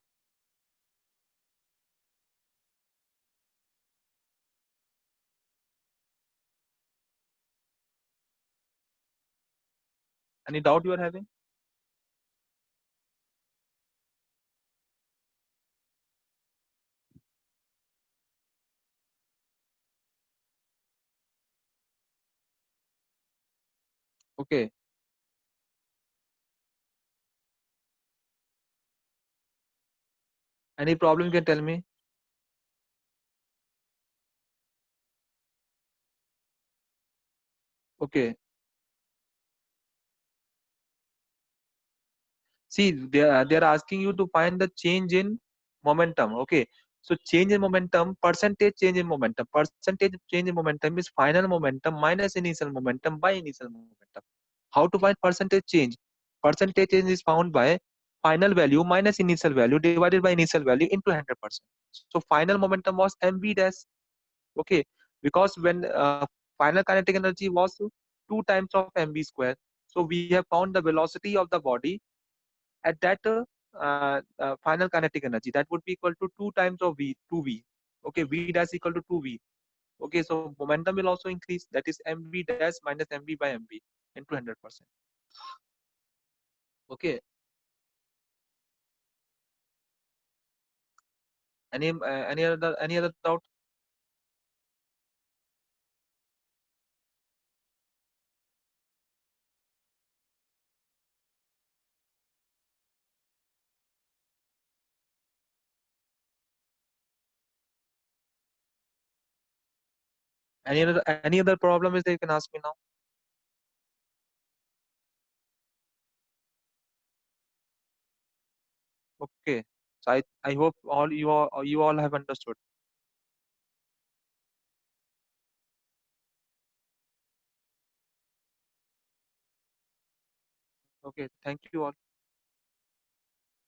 Any doubt you are having? Okay. Any problem you can tell me? Okay. See, they are asking you to find the change in momentum. Okay. So change in momentum, percentage change in momentum. Percentage change in momentum is final momentum minus initial momentum by initial momentum. How to find percentage change? Percentage change is found by final value minus initial value divided by initial value into 100%. So final momentum was mv dash. Okay. Because when final kinetic energy was 2 times of mv square. So we have found the velocity of the body at that final kinetic energy, that would be equal to 2 times of v 2v. Okay, v dash equal to 2v. Okay, so momentum will also increase, that is mv dash minus mv by mv into 100%. Okay, any other doubt? Any other problem is there, you can ask me now. Okay, so I hope you all have understood. Okay, thank you all.